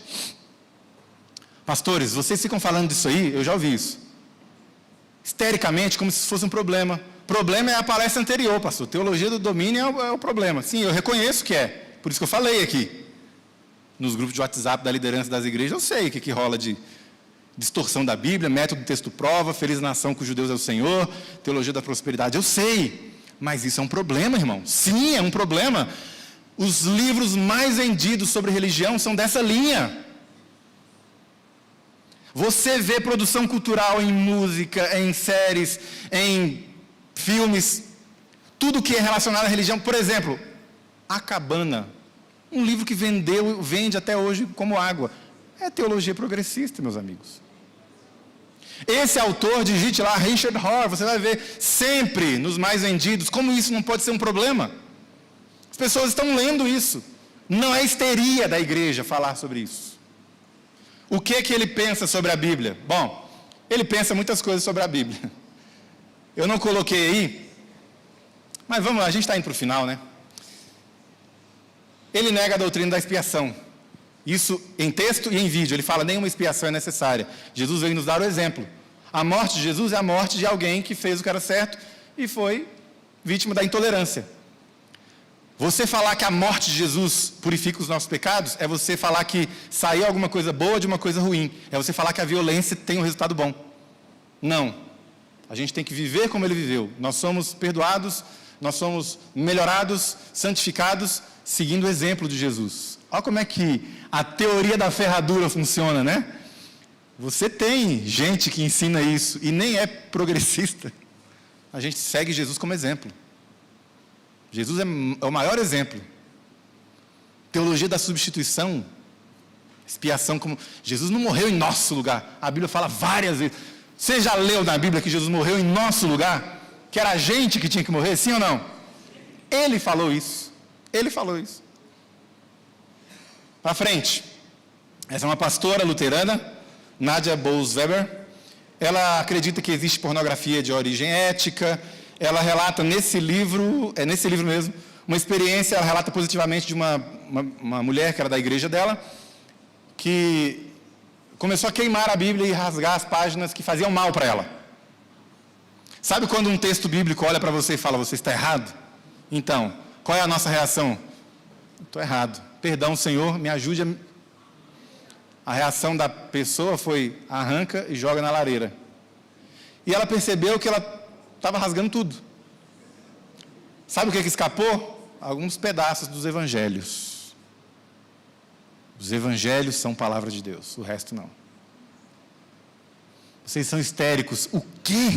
S1: Pastores, vocês ficam falando disso aí, eu já ouvi isso. Histericamente, como se fosse um problema. Problema é a palestra anterior, pastor. Teologia do domínio é o problema. Sim, eu reconheço que é. Por isso que eu falei aqui. Nos grupos de WhatsApp da liderança das igrejas, eu sei o que rola de distorção da Bíblia, método texto-prova, feliz nação que os judeus é o Senhor, teologia da prosperidade, eu sei. Mas isso é um problema, irmão. Sim, é um problema. Os livros mais vendidos sobre religião são dessa linha. Você vê produção cultural em música, em séries, em filmes, tudo que é relacionado à religião. Por exemplo, A Cabana, um livro que vende até hoje como água. É teologia progressista, meus amigos. Esse autor, digite lá, Richard Rohr, você vai ver sempre nos mais vendidos. Como isso não pode ser um problema? As pessoas estão lendo isso. Não é histeria da igreja falar sobre isso. O que ele pensa sobre a Bíblia? Bom, ele pensa muitas coisas sobre a Bíblia. Eu não coloquei aí, mas vamos lá, a gente está indo para o final, né? Ele nega a doutrina da expiação. Isso em texto e em vídeo. Ele fala, nenhuma expiação é necessária. Jesus veio nos dar o exemplo. A morte de Jesus é a morte de alguém que fez o que era certo e foi vítima da intolerância. Você falar que a morte de Jesus purifica os nossos pecados, é você falar que saiu alguma coisa boa de uma coisa ruim. É você falar que a violência tem um resultado bom. Não. A gente tem que viver como ele viveu. Nós somos perdoados, nós somos melhorados, santificados, seguindo o exemplo de Jesus. Olha como é que a teoria da ferradura funciona, né? Você tem gente que ensina isso e nem é progressista. A gente segue Jesus como exemplo. Jesus é o maior exemplo. Teologia da substituição, expiação, como Jesus não morreu em nosso lugar. A Bíblia fala várias vezes. Você já leu na Bíblia que Jesus morreu em nosso lugar? Que era a gente que tinha que morrer, sim ou não? Ele falou isso. Ele falou isso. Para frente. Essa é uma pastora luterana, Nadia Bolz-Weber. Ela acredita que existe pornografia de origem ética. Ela relata nesse livro mesmo, uma experiência, ela relata positivamente de uma mulher que era da igreja dela, que começou a queimar a Bíblia e rasgar as páginas que faziam mal para ela. Sabe quando um texto bíblico olha para você e fala, você está errado? Então, qual é a nossa reação? Estou errado. Perdão, Senhor, me ajude. A reação da pessoa foi, arranca e joga na lareira. E ela percebeu que ela estava rasgando tudo. Sabe o que escapou? Alguns pedaços dos evangelhos. Os evangelhos são palavra de Deus, o resto não. Vocês são histéricos. O quê?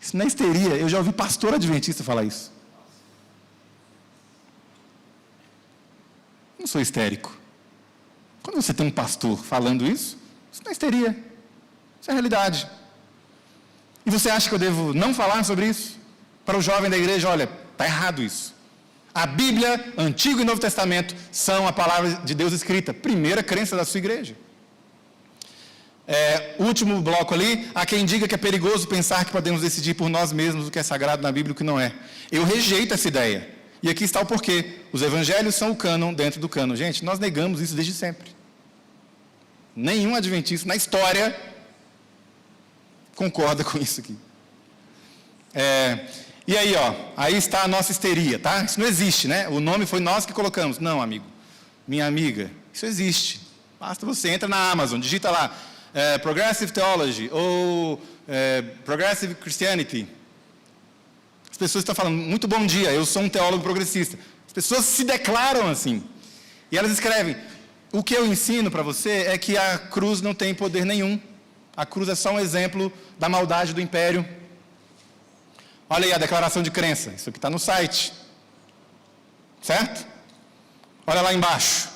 S1: Isso não é histeria. Eu já ouvi pastor adventista falar isso. Não sou histérico. Quando você tem um pastor falando isso não é histeria. Isso é realidade. E você acha que eu devo não falar sobre isso? Para o jovem da igreja, olha, está errado isso. A Bíblia, Antigo e Novo Testamento, são a palavra de Deus escrita. Primeira crença da sua igreja. Último bloco ali, há quem diga que é perigoso pensar que podemos decidir por nós mesmos o que é sagrado na Bíblia e o que não é. Eu rejeito essa ideia. E aqui está o porquê. Os evangelhos são o cânon dentro do cânon. Gente, nós negamos isso desde sempre. Nenhum adventista na história concorda com isso aqui. E aí, aí está a nossa histeria, tá? Isso não existe, né? O nome foi nós que colocamos. Não, amigo, minha amiga, isso existe. Basta você entra na Amazon, digita lá, Progressive Theology ou Progressive Christianity. As pessoas estão falando, muito bom dia, eu sou um teólogo progressista. As pessoas se declaram assim. E elas escrevem, o que eu ensino para você é que a cruz não tem poder nenhum. A cruz é só um exemplo da maldade do império. Olha aí a declaração de crença, isso aqui está no site. Certo? Olha lá embaixo.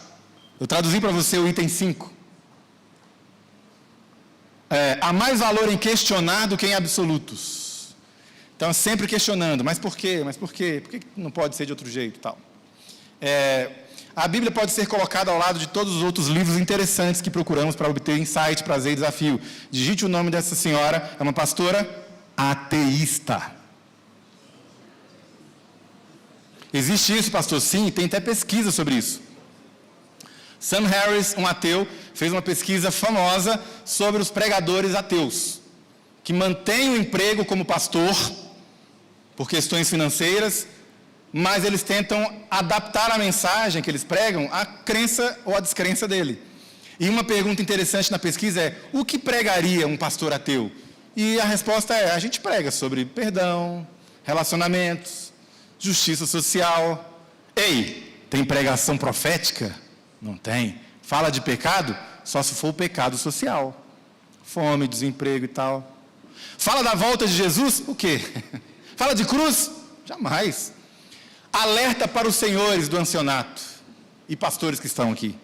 S1: Eu traduzi para você o item 5. Há mais valor em questionar do que em absolutos. Então, sempre questionando, mas por quê? Mas por quê? Por que não pode ser de outro jeito? Tal? A Bíblia pode ser colocada ao lado de todos os outros livros interessantes que procuramos para obter insight, prazer e desafio. Digite o nome dessa senhora, é uma pastora ateísta. Existe isso, pastor? Sim, tem até pesquisa sobre isso. Sam Harris, um ateu, fez uma pesquisa famosa sobre os pregadores ateus, que mantêm o emprego como pastor, por questões financeiras, mas eles tentam adaptar a mensagem que eles pregam à crença ou à descrença dele. E uma pergunta interessante na pesquisa é, o que pregaria um pastor ateu? E a resposta é, a gente prega sobre perdão, relacionamentos, justiça social. Ei, tem pregação profética? Não tem. Fala de pecado? Só se for o pecado social. Fome, desemprego e tal. Fala da volta de Jesus? O quê? Fala de cruz? Jamais. Alerta para os senhores do ancianato e pastores que estão aqui.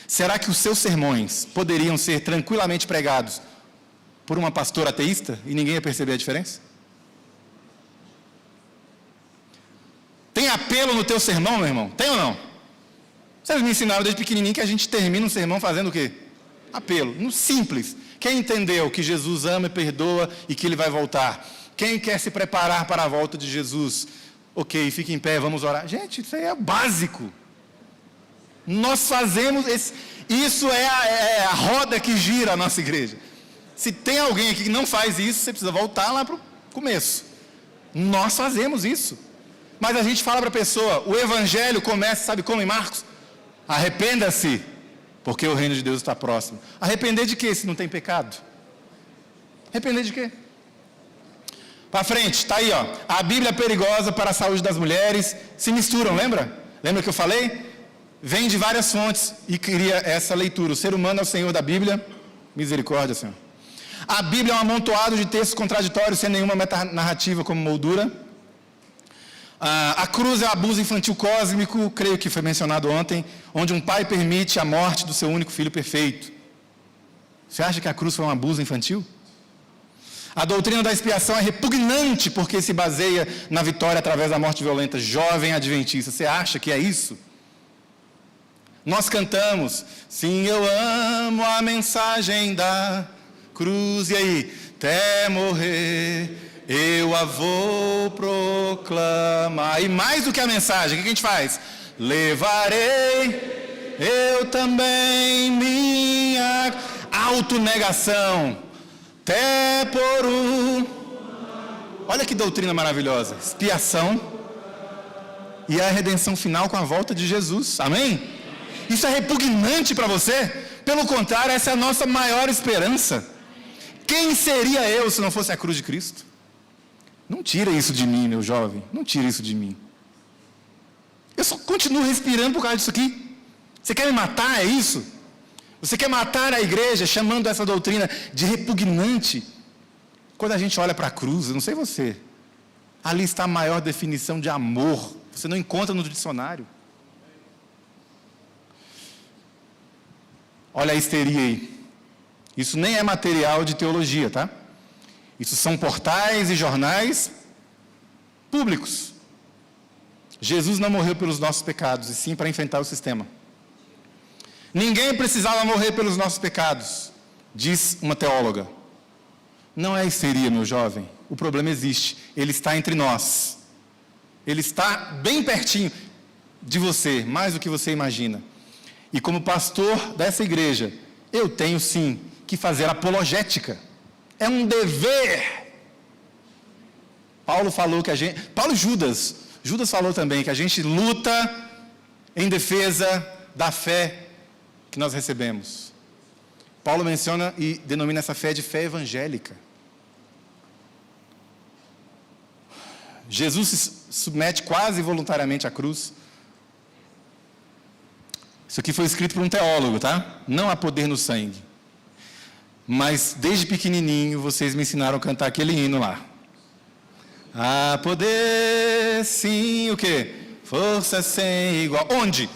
S1: Será que os seus sermões poderiam ser tranquilamente pregados por uma pastora ateísta e ninguém ia perceber a diferença? Tem apelo no teu sermão, meu irmão? Tem ou não? Vocês me ensinaram desde pequenininho que a gente termina um sermão fazendo o quê? Apelo. No simples. Quem entendeu que Jesus ama e perdoa e que Ele vai voltar? Quem quer se preparar para a volta de Jesus? Ok, fique em pé, vamos orar. Gente, isso aí é básico. Nós fazemos, isso é a roda que gira a nossa igreja. Se tem alguém aqui que não faz isso, você precisa voltar lá para o começo. Nós fazemos isso. Mas a gente fala para a pessoa, o evangelho começa, sabe como em Marcos? Arrependa-se, porque o reino de Deus está próximo. Arrepender de quê, se não tem pecado? Arrepender de quê? Para frente, está aí, a Bíblia é perigosa para a saúde das mulheres, se misturam, lembra? Lembra que eu falei? Vem de várias fontes e cria essa leitura. O ser humano é o Senhor da Bíblia, misericórdia, Senhor. A Bíblia é um amontoado de textos contraditórios, sem nenhuma metanarrativa como moldura. A cruz é o abuso infantil cósmico, creio que foi mencionado ontem, onde um pai permite a morte do seu único filho perfeito. Você acha que a cruz foi um abuso infantil? A doutrina da expiação é repugnante porque se baseia na vitória através da morte violenta. Jovem adventista, você acha que é isso? Nós cantamos, sim, eu amo a mensagem da cruz, e aí, até morrer eu a vou proclamar. E mais do que a mensagem, o que a gente faz? Levarei eu também minha autonegação, até por um... Olha que doutrina maravilhosa. Expiação e a redenção final com a volta de Jesus. Amém? Isso é repugnante para você? Pelo contrário, essa é a nossa maior esperança. Quem seria eu se não fosse a cruz de Cristo? Não tira isso de mim, meu jovem. Não tira isso de mim. Eu só continuo respirando por causa disso aqui. Você quer me matar, é isso? Você quer matar a igreja chamando essa doutrina de repugnante? Quando a gente olha para a cruz, eu não sei você, ali está a maior definição de amor. Você não encontra no dicionário. Olha a histeria aí. Isso nem é material de teologia, tá? Isso são portais e jornais públicos. Jesus não morreu pelos nossos pecados, e sim para enfrentar o sistema. Ninguém precisava morrer pelos nossos pecados. Diz uma teóloga: não é histeria, meu jovem, o problema existe, ele está entre nós. Ele está bem pertinho de você, mais do que você imagina. E como pastor dessa igreja, eu tenho sim que fazer apologética. É um dever. Paulo falou que a gente... Judas falou também que a gente luta em defesa da fé que nós recebemos. Paulo menciona e denomina essa fé de fé evangélica. Jesus se submete quase voluntariamente à cruz. Isso aqui foi escrito por um teólogo, tá? Não há poder no sangue. Mas desde pequenininho vocês me ensinaram a cantar aquele hino lá. Há poder, sim, o quê? Força sem igual. Onde?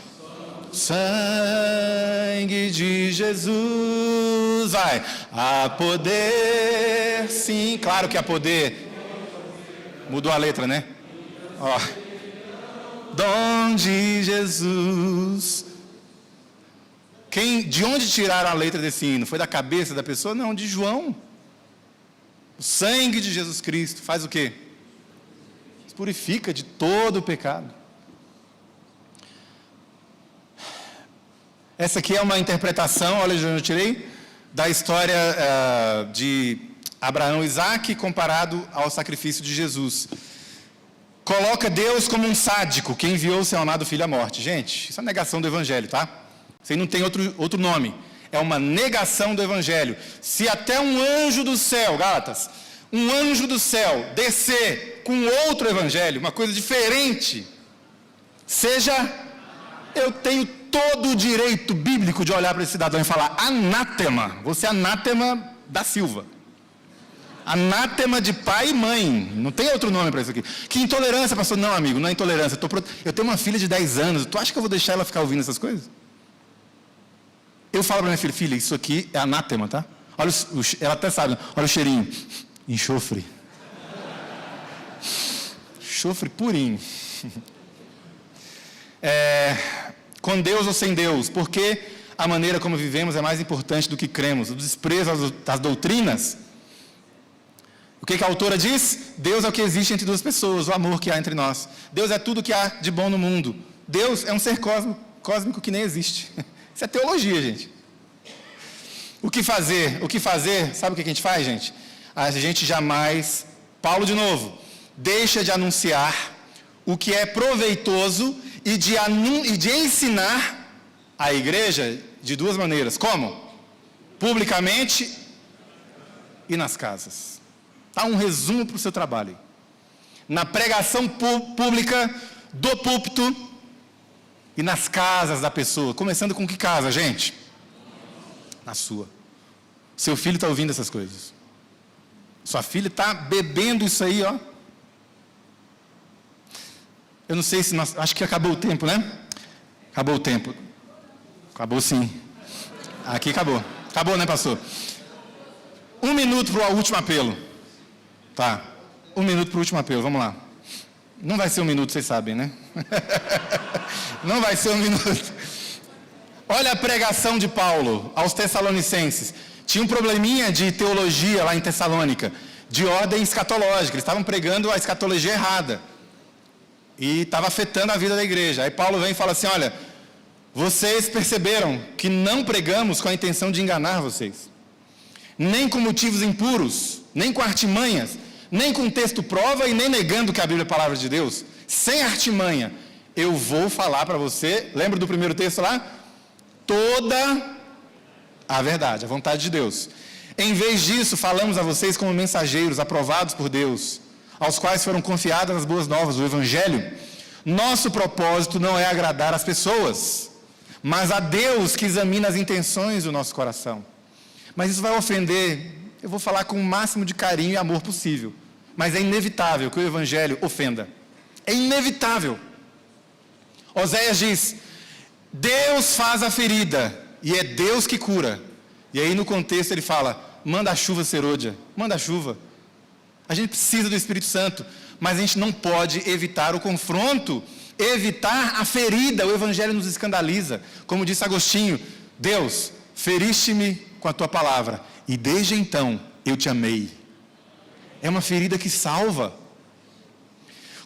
S1: Sangue de Jesus. Vai. Há poder, sim. Claro que há poder. Mudou a letra, né? Ó. Dom de Jesus. De onde tiraram a letra desse hino? Foi da cabeça da pessoa? Não, de João. O sangue de Jesus Cristo faz o quê? Purifica de todo o pecado. Essa aqui é uma interpretação, olha de onde eu tirei, da história de Abraão e Isaac comparado ao sacrifício de Jesus. Coloca Deus como um sádico que enviou o seu amado filho à morte. Gente, isso é uma negação do evangelho, tá? Isso aí não tem outro nome. É uma negação do evangelho. Se até um anjo do céu, Gálatas, um anjo do céu descer com outro evangelho, uma coisa diferente, eu tenho todo o direito bíblico de olhar para esse cidadão e falar: anátema, você é anátema da Silva. Anátema de pai e mãe. Não tem outro nome para isso aqui. Que intolerância, pastor? Não, amigo, não é intolerância. Eu tenho uma filha de 10 anos. Tu acha que eu vou deixar ela ficar ouvindo essas coisas? Eu falo para minha filha: filha, isso aqui é anátema, tá? Olha, ela até sabe, olha o cheirinho. Enxofre. Enxofre purinho. Com Deus ou sem Deus? Porque a maneira como vivemos é mais importante do que cremos. O desprezo das doutrinas. O que a autora diz? Deus é o que existe entre duas pessoas, o amor que há entre nós. Deus é tudo que há de bom no mundo. Deus é um ser cósmico que nem existe. Isso é teologia, gente. O que fazer? Sabe o que a gente faz, gente? A gente jamais, Paulo de novo, deixa de anunciar o que é proveitoso e de ensinar a igreja de duas maneiras. Como? Publicamente e nas casas. Tá um resumo para o seu trabalho. Na pregação pública, do púlpito e nas casas da pessoa. Começando com que casa, gente? Na sua. Seu filho está ouvindo essas coisas. Sua filha está bebendo isso aí, ó. Eu não sei se acho que acabou o tempo, né? Acabou o tempo. Acabou sim. Aqui acabou. Acabou, né, pastor? 1 minuto para o último apelo. Tá. 1 minuto para o último apelo, vamos lá. Não vai ser 1 minuto, vocês sabem, né? Não vai ser 1 minuto. Olha a pregação de Paulo aos Tessalonicenses. Tinha um probleminha de teologia lá em Tessalônica, de ordem escatológica. Eles estavam pregando a escatologia errada. E estava afetando a vida da igreja. Aí Paulo vem e fala assim: olha, vocês perceberam que não pregamos com a intenção de enganar vocês. Nem com motivos impuros, nem com artimanhas, nem com texto prova e nem negando que a Bíblia é a palavra de Deus. Sem artimanha, eu vou falar para você, lembra do primeiro texto lá? Toda a verdade, a vontade de Deus. Em vez disso, falamos a vocês como mensageiros aprovados por Deus, aos quais foram confiadas as boas novas do Evangelho. Nosso propósito não é agradar as pessoas, mas a Deus que examina as intenções do nosso coração. Mas isso vai ofender, eu vou falar com o máximo de carinho e amor possível, mas é inevitável que o Evangelho ofenda. É inevitável. Oséias diz: Deus faz a ferida e é Deus que cura. E aí no contexto ele fala: manda a chuva, Serôdia, manda a chuva. A gente precisa do Espírito Santo, mas a gente não pode evitar o confronto, evitar a ferida. O Evangelho nos escandaliza. Como disse Agostinho: Deus, feriste-me com a tua palavra, e desde então eu te amei. É uma ferida que salva.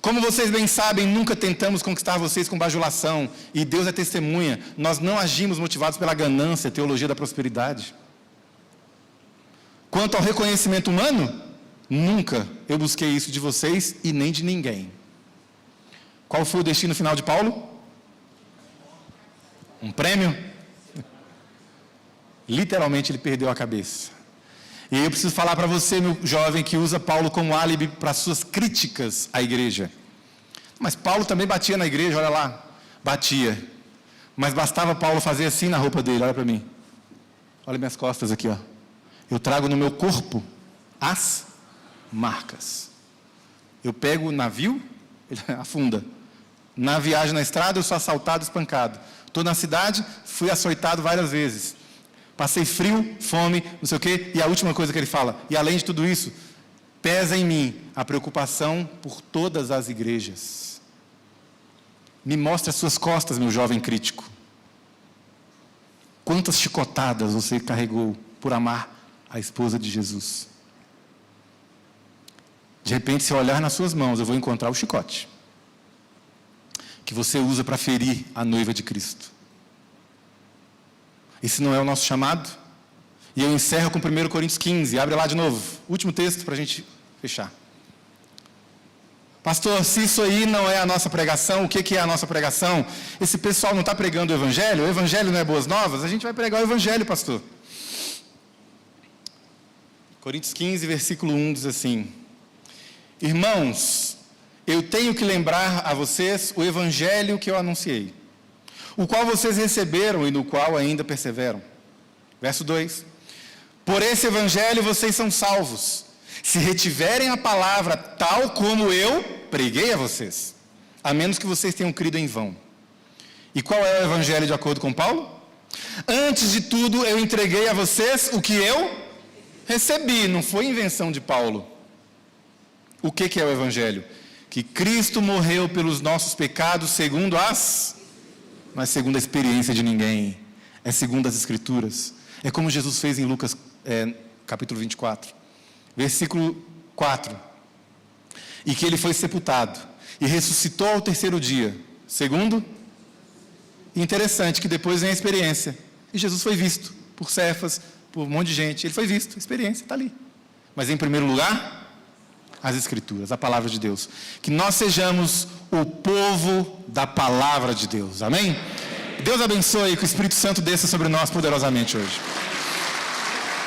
S1: Como vocês bem sabem, nunca tentamos conquistar vocês com bajulação, e Deus é testemunha, nós não agimos motivados pela ganância, teologia da prosperidade. Quanto ao reconhecimento humano, nunca eu busquei isso de vocês e nem de ninguém. Qual foi o destino final de Paulo? Um prêmio? Literalmente ele perdeu a cabeça. E aí eu preciso falar para você, meu jovem, que usa Paulo como álibi para suas críticas à igreja. Mas Paulo também batia na igreja, olha lá. Batia. Mas bastava Paulo fazer assim na roupa dele, olha para mim. Olha minhas costas aqui, ó. Eu trago no meu corpo as marcas. Eu pego o navio, ele afunda. Na viagem na estrada eu sou assaltado, espancado. Estou na cidade, fui açoitado várias vezes. Passei frio, fome, não sei o quê. E a última coisa que ele fala, e além de tudo isso, pesa em mim a preocupação por todas as igrejas. Me mostre as suas costas, meu jovem crítico. Quantas chicotadas você carregou por amar a esposa de Jesus? De repente, se eu olhar nas suas mãos, eu vou encontrar o chicote que você usa para ferir a noiva de Cristo. Esse não é o nosso chamado? E eu encerro com 1 Coríntios 15. Abre lá de novo. Último texto para a gente fechar. Pastor, se isso aí não é a nossa pregação, o que é a nossa pregação? Esse pessoal não está pregando o Evangelho não é boas novas? A gente vai pregar o Evangelho, pastor. Coríntios 15, versículo 1 diz assim: Irmãos, eu tenho que lembrar a vocês o Evangelho que eu anunciei, o qual vocês receberam e no qual ainda perseveram. Verso 2. Por esse Evangelho vocês são salvos, se retiverem a palavra tal como eu preguei a vocês, a menos que vocês tenham crido em vão. E qual é o Evangelho de acordo com Paulo? Antes de tudo eu entreguei a vocês o que eu recebi, não foi invenção de Paulo. O que é o Evangelho? Que Cristo morreu pelos nossos pecados não é segundo a experiência de ninguém, é segundo as Escrituras. É como Jesus fez em Lucas, capítulo 24, versículo 4. E que ele foi sepultado e ressuscitou ao terceiro dia, segundo. Interessante que depois vem a experiência. E Jesus foi visto por Cefas, por um monte de gente. Ele foi visto, a experiência está ali. Mas em primeiro lugar, as Escrituras, a palavra de Deus. Que nós sejamos o povo da palavra de Deus. Amém? Deus abençoe e que o Espírito Santo desça sobre nós poderosamente hoje.